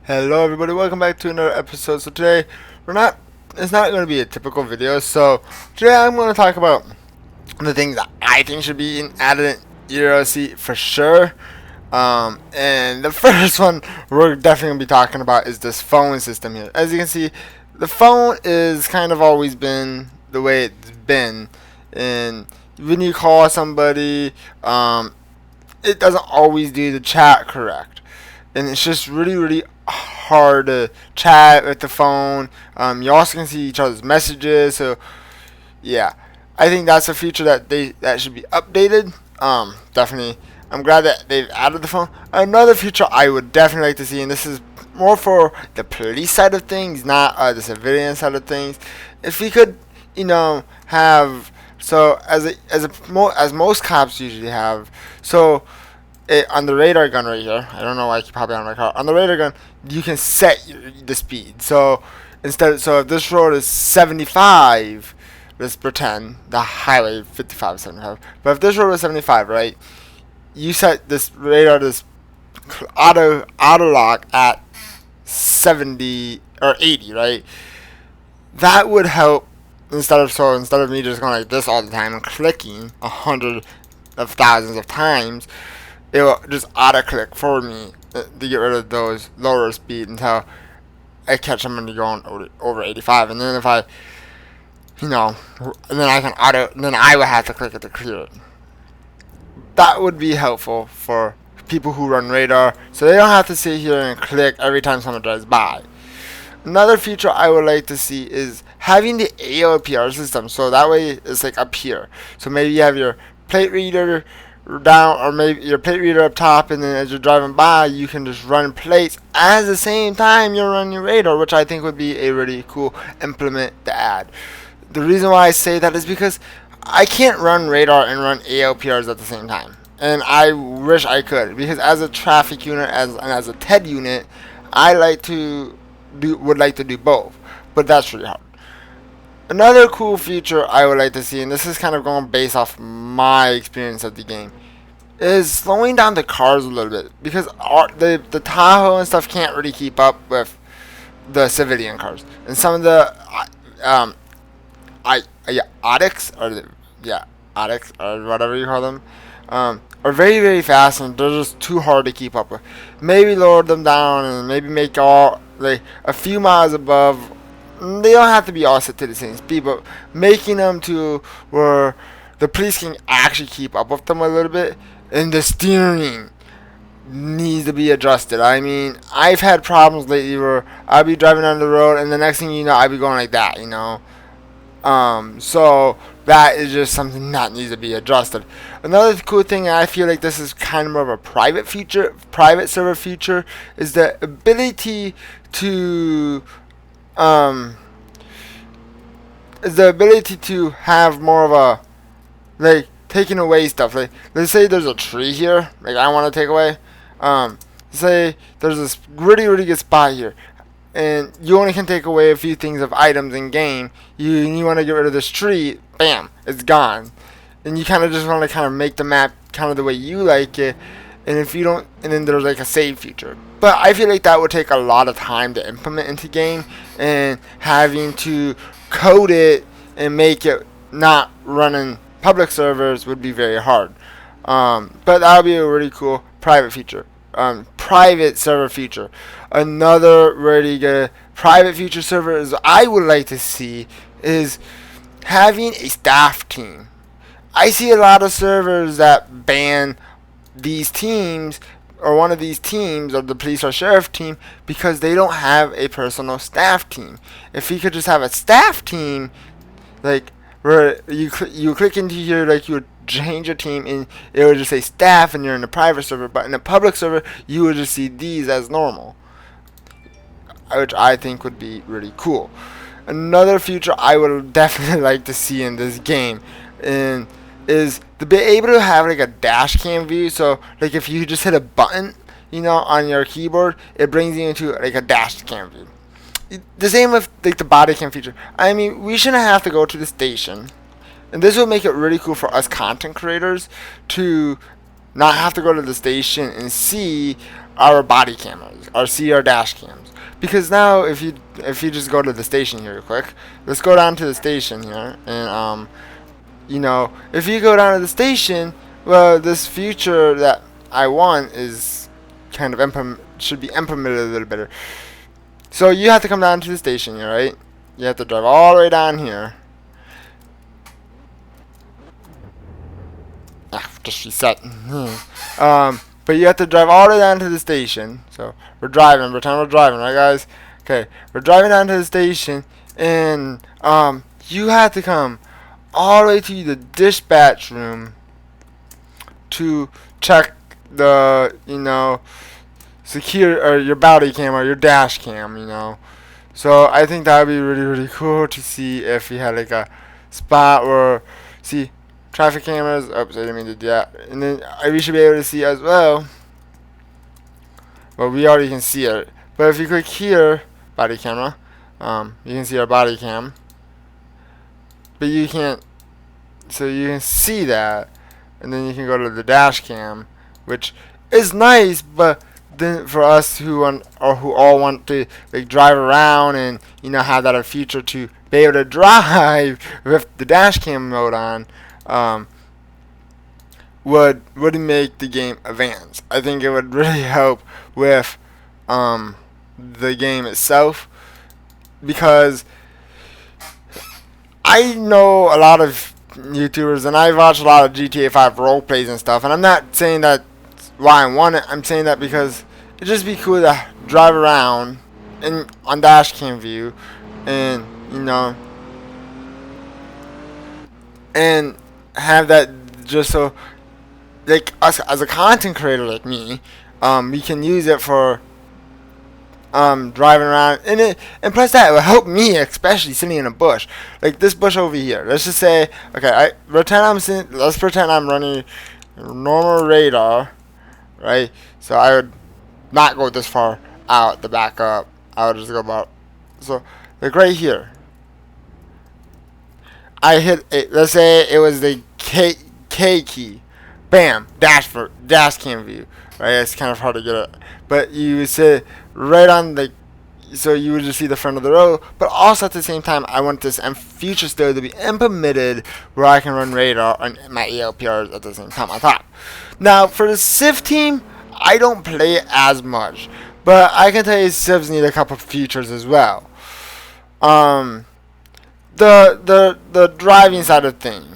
Hello everybody, welcome back to another episode. So today it's not going to be a typical video. So today I'm going to talk about the things that I think should be added in ELRC for sure. And the first one we're definitely going to be talking about is this phone system here. As you can see, the phone is kind of always been the way it's been, and when you call somebody, it doesn't always do the chat correct, and it's just really hard to chat with the phone. You also can see each other's messages. So yeah, I think that's a feature that should be updated. Definitely, I'm glad that they've added the phone. Another feature I would definitely like to see, and this is more for the police side of things, not the civilian side of things. If we could, have, so as most cops usually have, so on the radar gun right here, I don't know why I keep popping on my car. On the radar gun, you can set the speed. So if this road is 75, let's pretend the highway 55 75. But if this road is 75, right? You set this radar, this auto lock at 70 or 80, right? That would help. Instead of me just going like this all the time and clicking 100,000s of times, it will just auto click for me to get rid of those lower speed until I catch them when you're going over 85. And then if I, and then I can then I would have to click it to clear it. That would be helpful for people who run radar, so they don't have to sit here and click every time someone drives by. Another feature I would like to see is having the ELRC system, so that way it's like up here. So maybe you have your plate reader down, or maybe your plate reader up top, and then as you're driving by, you can just run plates at the same time you're running your radar, which I think would be a really cool implement to add. The reason why I say that is because I can't run radar and run ELRCs at the same time, and I wish I could, because as a traffic unit and as a TED unit, I would like to do both, but that's really hard. Another cool feature I would like to see, and this is kind of going based off my experience of the game, is slowing down the cars a little bit, because the Tahoe and stuff can't really keep up with the civilian cars, and some of the Audix or whatever you call them, are very fast, and they're just too hard to keep up with. Maybe lower them down and maybe make all like a few miles above. They don't have to be all set to the same speed, but making them to where the police can actually keep up with them a little bit, and the steering needs to be adjusted. I mean, I've had problems lately where I'll be driving on the road, and the next thing you know, I'll be going like that, So that is just something that needs to be adjusted. Another cool thing, I feel like this is kind of more of a private server feature, is the ability to have more of a, like, taking away stuff. Like, let's say there's a tree here, like I want to take away. Say there's this really good spot here, and you only can take away a few things of items in game. You want to get rid of this tree, bam, it's gone. And you kind of just want to make the map kind of the way you like it. And if you don't, and then there's like a save feature. But I feel like that would take a lot of time to implement into game, and having to code it and make it not running public servers would be very hard. But that would be a really cool private server feature. Another really good private feature server is I would like to see is having a staff team. I see a lot of servers that ban these teams, or one of these teams, or the police or sheriff team, because they don't have a personal staff team. If we could just have a staff team, like where you click into here, like you would change your team and it would just say staff, and you're in a private server, but in a public server you would just see these as normal, which I think would be really cool. Another feature I would definitely like to see in this game is to be able to have like a dash cam view. So like if you just hit a button, on your keyboard, it brings you into like a dash cam view. The same with like the body cam feature. I mean, we shouldn't have to go to the station, and this will make it really cool for us content creators to not have to go to the station and see our body cameras, our dash cams. Because now, if you just go to the station here real quick, let's go down to the station here, and if you go down to the station, well, this feature that I want is kind of should be implemented a little better. So you have to come down to the station here, right? You have to drive all the way down here. Just reset. But you have to drive all the way down to the station. So we're driving. Pretend we're driving, right, guys? Okay, we're driving down to the station, and you have to come all the way to the dispatch room to check the secure or your body cam or your dash cam. So I think that would be really cool to see if we had like a spot where traffic cameras. Oops, I didn't mean to do that. And then we should be able to see as well. Well, we already can see it. But if you click here, body camera, you can see our body cam. But you can't. So you can see that, and then you can go to the dash cam, which is nice. But then for us who all want to like drive around and have that a feature to be able to drive with the dash cam mode on, would make the game advance. I think it would really help with the game itself, because I know a lot of YouTubers and I've watched a lot of GTA 5 role plays and stuff, and I'm not saying that's why I want it. I'm saying that because it'd just be cool to drive around on dash cam view, and and have that just so like us as a content creator like me, we can use it for driving around, and plus that it will help me, especially sitting in a bush like this bush over here. Let's just say, okay, let's pretend I'm running normal radar, right? So I would not go this far out the back up. I would just go about, so like right here. I hit it. Let's say it was the K key. Bam, dash cam view. Right, it's kind of hard to get it, but you would sit right on so you would just see the front of the road. But also at the same time, I want this feature still to be implemented where I can run radar on my ELPRs at the same time on top. Now for the Civ team, I don't play it as much, but I can tell you Civs need a couple features as well. The driving side of things.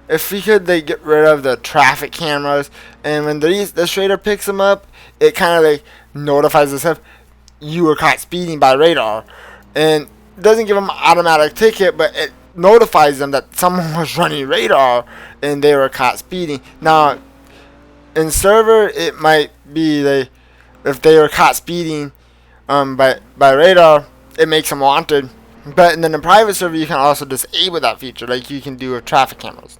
If we could get rid of the traffic cameras, and when the radar picks them up, it kind of notifies us if you were caught speeding by radar, and it doesn't give them an automatic ticket, but it notifies them that someone was running radar and they were caught speeding. Now, in server, it might be if they were caught speeding by radar, it makes them wanted. But then in private server, you can also disable that feature, like you can do with traffic cameras.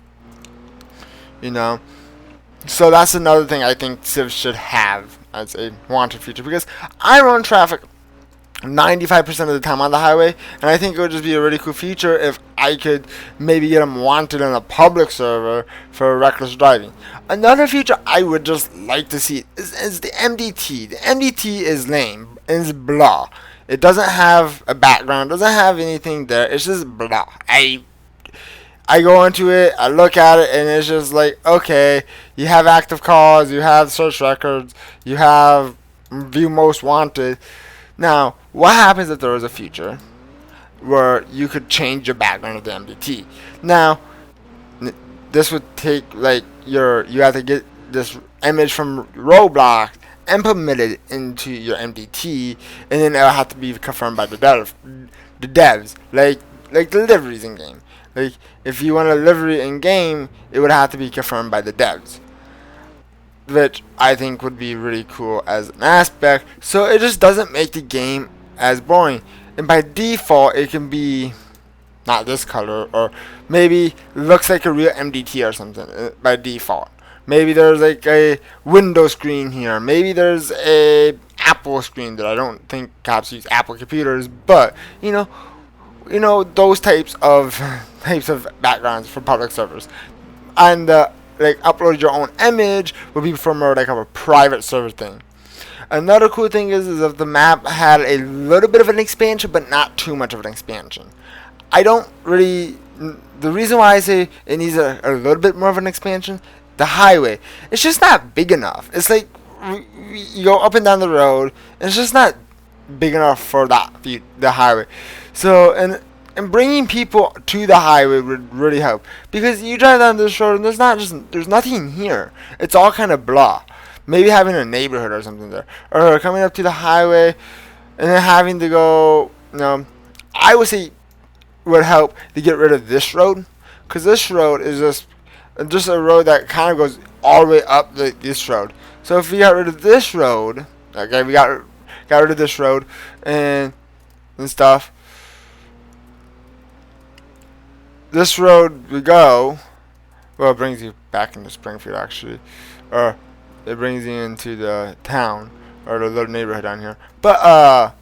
So that's another thing I think Civ should have as a wanted feature, because I run traffic 95% of the time on the highway, and I think it would just be a really cool feature if I could maybe get them wanted in a public server for reckless driving. Another feature I would just like to see is the MDT. The MDT is lame. It's blah. It doesn't have a background. Doesn't have anything there. It's just blah. I go into it, I look at it, and it's just like, okay, you have active calls, you have search records, you have view most wanted. Now, what happens if there was a feature where you could change your background of the MDT? Now, this would take you have to get this image from Roblox implemented into your MDT, and then it'll have to be confirmed by the devs, like the liveries in game. Like, if you want a livery in game, it would have to be confirmed by the devs, which I think would be really cool as an aspect. So it just doesn't make the game as boring. And by default, it can be not this color, or maybe looks like a real MDT or something by default. Maybe there's a window screen here. Maybe there's a Apple screen that I don't think cops use Apple computers, but those types of backgrounds for public servers, and upload your own image would be from more like a private server thing. Another cool thing is if the map had a little bit of an expansion, but not too much of an expansion. I don't really. The reason why I say it needs a little bit more of an expansion, the highway, it's just not big enough. It's like you go up and down the road, and it's just not big enough for the highway. So and bringing people to the highway would really help, because you drive down this road and there's nothing here. It's all kind of blah. Maybe having a neighborhood or something there, or coming up to the highway and then having to go. I would say would help to get rid of this road, because this road is just a road that kind of goes all the way up this road. So if we got rid of this road, okay, we got rid of this road and stuff. This road we go, well, it brings you back into Springfield actually, or it brings you into the town or the little neighborhood down here. But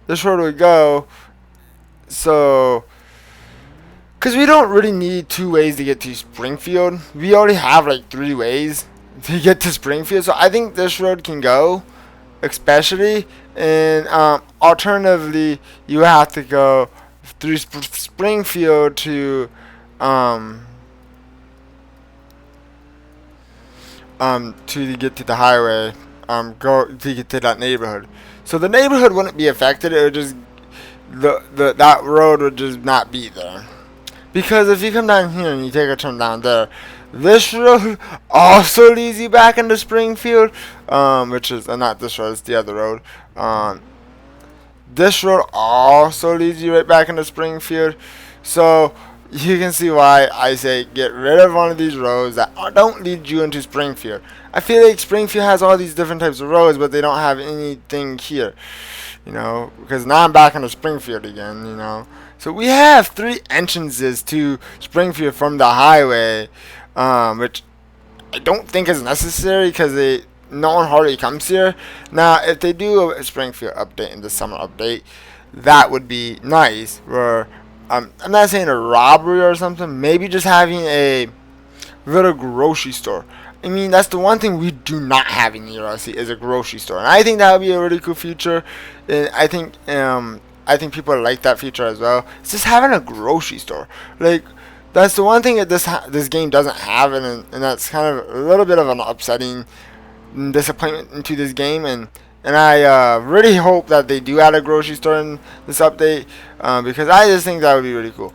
this road we go, so because we don't really need 2 ways to get to Springfield. We already have like 3 ways to get to Springfield, so I think this road can go, especially. And alternatively, you have to go through Springfield to get to the highway, go to get to that neighborhood. So the neighborhood wouldn't be affected. It would just that road would just not be there. Because if you come down here and you take a turn down there, this road also leads you back into Springfield, which is not this road, it's the other road. This road also leads you right back into Springfield. So you can see why I say get rid of one of these roads that don't lead you into Springfield. I feel like Springfield has all these different types of roads, but they don't have anything here, because now I'm back into Springfield again, So we have 3 entrances to Springfield from the highway, which I don't think is necessary because no one hardly comes here. Now, if they do a Springfield update in the summer update, that would be nice. Where I'm not saying a robbery or something, maybe just having a little grocery store. I mean, that's the one thing we do not have in ELRC is a grocery store, and I think that would be a really cool feature. And I think people like that feature as well. It's just having a grocery store. Like, that's the one thing that this game doesn't have, and that's kind of a little bit of an upsetting disappointment into this game. And I really hope that they do add a grocery store in this update, because I just think that would be really cool.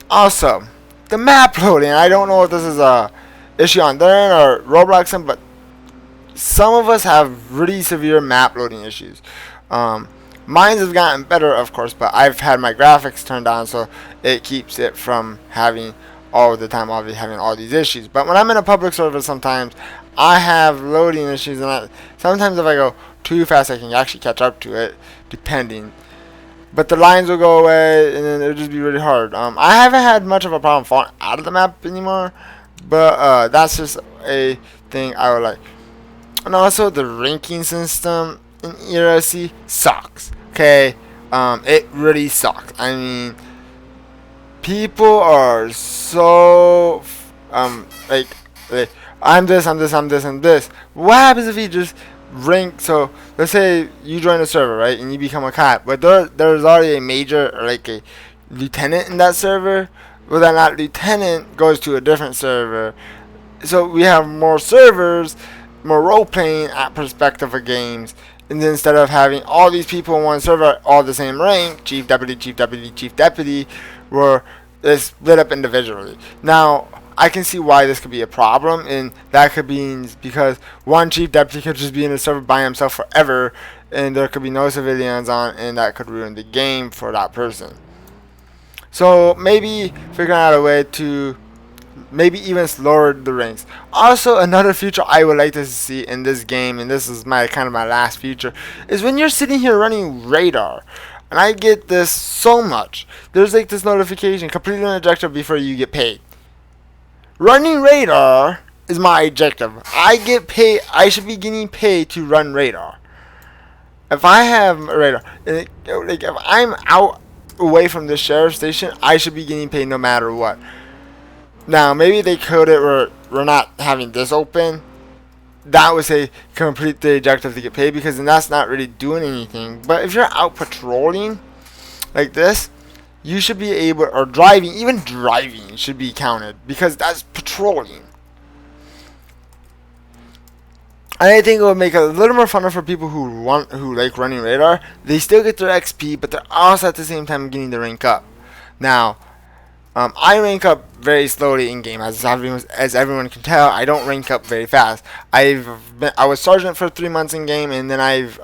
Also, the map loading. I don't know if this is a issue on their end or Roblox, but some of us have really severe map loading issues. Mine have gotten better, of course, but I've had my graphics turned on, so it keeps it from having all the time, obviously, having all these issues. But when I'm in a public server, sometimes I have loading issues, and sometimes if I go too fast, I can actually catch up to it, depending. But the lines will go away, and then it'll just be really hard. I haven't had much of a problem falling out of the map anymore, but that's just a thing I would like. And also, the ranking system in ELRC sucks. Okay, it really sucks. I mean, people are so like I'm this, I'm this, I'm this, and this. What happens if you just rank? So let's say you join a server, right, and you become a cop, but there's already a major, or like a lieutenant in that server. Well, then that lieutenant goes to a different server. So we have more servers, more role playing at perspective of games. And then instead of having all these people in one server, all the same rank, chief deputy, chief deputy, chief deputy, where it's split up individually. Now, I can see why this could be a problem, and that could be because one chief deputy could just be in a server by himself forever, and there could be no civilians on, and that could ruin the game for that person. So maybe figuring out a way to maybe even lower the ranks. Also, another feature I would like to see in this game, and this is my last feature, is when you're sitting here running radar. And I get this so much. There's like this notification, complete an objective before you get paid. Running radar is my objective. I get paid. I should be getting paid to run radar. If I have radar, like if I'm out away from the sheriff station, I should be getting paid no matter what. Now, maybe they code it where we're not having this open that would say complete the objective to get paid, because then that's not really doing anything. But if you're out patrolling like this, you should be able, or driving, even driving should be counted, because that's patrolling. I think it would make it a little more funner for people who like running radar. They still get their XP, but they're also at the same time getting the rank up. Now, I rank up very slowly in game, as everyone can tell. I don't rank up very fast. I was sergeant for 3 months in game, and then I've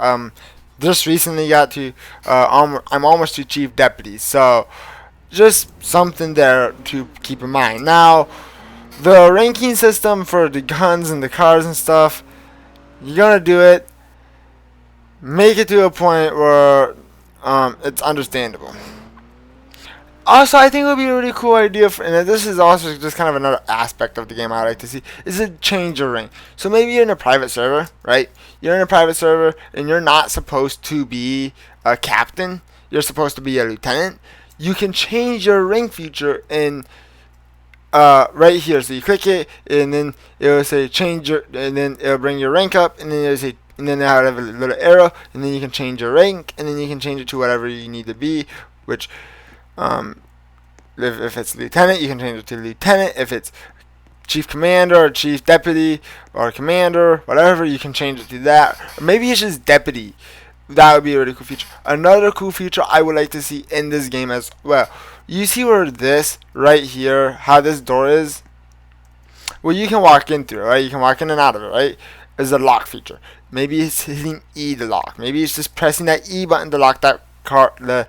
just recently got to I'm almost to chief deputy. So just something there to keep in mind. Now, the ranking system for the guns and the cars and stuff, you're gonna do it. Make it to a point where it's understandable. Also, I think it would be a really cool idea, and this is also just kind of another aspect of the game I like to see, is to change your rank. So maybe you're in a private server, right? You're in a private server, and you're not supposed to be a captain. You're supposed to be a lieutenant. You can change your rank feature in right here. So you click it, and then it will say change your, and then it'll bring your rank up, and then it'll say, and then it'll have a little arrow, and then you can change your rank, and then you can change it to whatever you need to be, which if it's lieutenant, you can change it to lieutenant. If it's chief commander or chief deputy or commander, whatever, you can change it to that. Or maybe it's just deputy. That would be a really cool feature. Another cool feature I would like to see in this game as well. You see where this right here, how this door is? Well, you can walk in through it, right? You can walk in and out of it, right? Is a lock feature. Maybe it's hitting E to lock. Maybe it's just pressing that E button to lock that the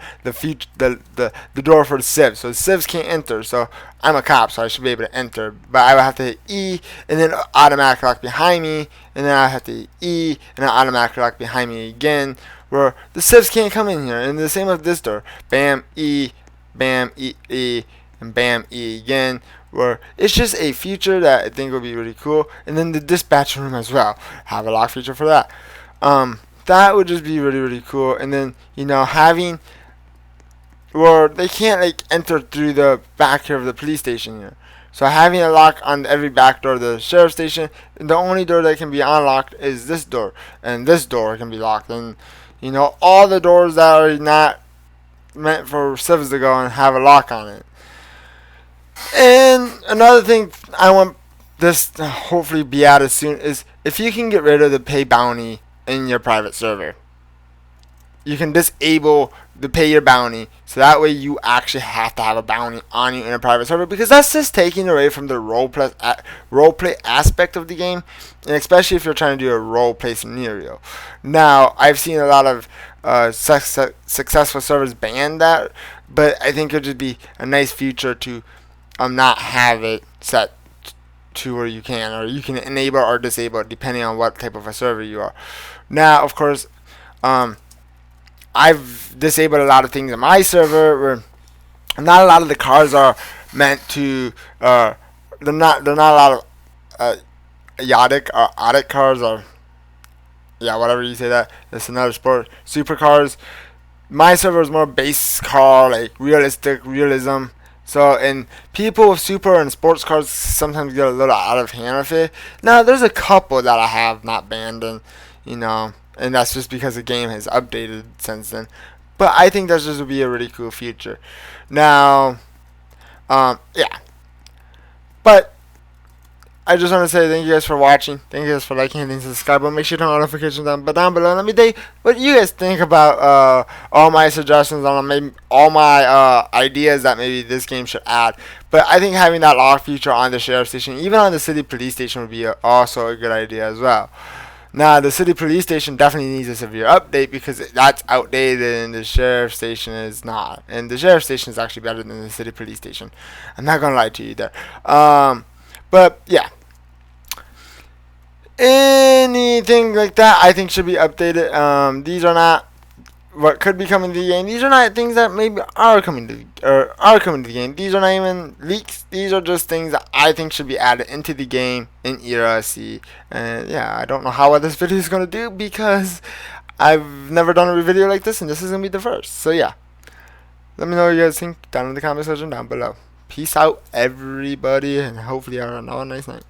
door for the civs. So the civs can't enter. So I'm a cop, so I should be able to enter. But I would have to hit E, and then automatic lock behind me, and then I have to hit E, and then automatic lock behind me again, where the civs can't come in here. And the same with this door. Bam, E, bam, E, E, and bam, E again. Where it's just a feature that I think would be really cool. And then the dispatch room as well. Have a lock feature for that. That would just be really, really cool. And then, you know, having, or they can't like enter through the back here of the police station here. So having a lock on every back door of the sheriff's station, and the only door that can be unlocked is this door, and this door can be locked. And you know, all the doors that are not meant for civs to go and have a lock on it. And another thing I want this to hopefully be added soon is if you can get rid of the pay bounty in your private server. You can disable the pay your bounty, so that way you actually have to have a bounty on you in a private server, because that's just taking away from the roleplay aspect of the game, and especially if you're trying to do a roleplay scenario. Now, I've seen a lot of successful servers ban that, but I think it would just be a nice feature to not have it set to where you can, or you can enable or disable it depending on what type of a server you are. Now, of course, I've disabled a lot of things in my server where not a lot of the cars are meant to they're not a lot of yacht cars, or yeah, whatever you say that. That's another sport. Supercars. My server is more base car, like realism. So, and people with super and sports cars sometimes get a little out of hand with it. Now, there's a couple that I have not banned, and you know, and that's just because the game has updated since then. But I think that just would be a really cool feature. Now, yeah. But I just want to say thank you guys for watching. Thank you guys for liking, hitting subscribe. But make sure to turn on notifications down below. Let me tell you what you guys think about all my suggestions on maybe all my ideas that maybe this game should add. But I think having that lock feature on the sheriff station, even on the city police station, would be also a good idea as well. Now, the city police station definitely needs a severe update because that's outdated and the sheriff station is not. And the sheriff station is actually better than the city police station. I'm not going to lie to you there. But, yeah. Anything like that I think should be updated. These are not what could be coming to the game. These are not things that maybe are coming to the game. These are not even leaks. These are just things that I think should be added into the game in ELRC. And yeah, I don't know how this video is gonna do because I've never done a video like this, and this is gonna be the first. So yeah, let me know what you guys think down in the comment section down below. Peace out, everybody, and hopefully have a nice night.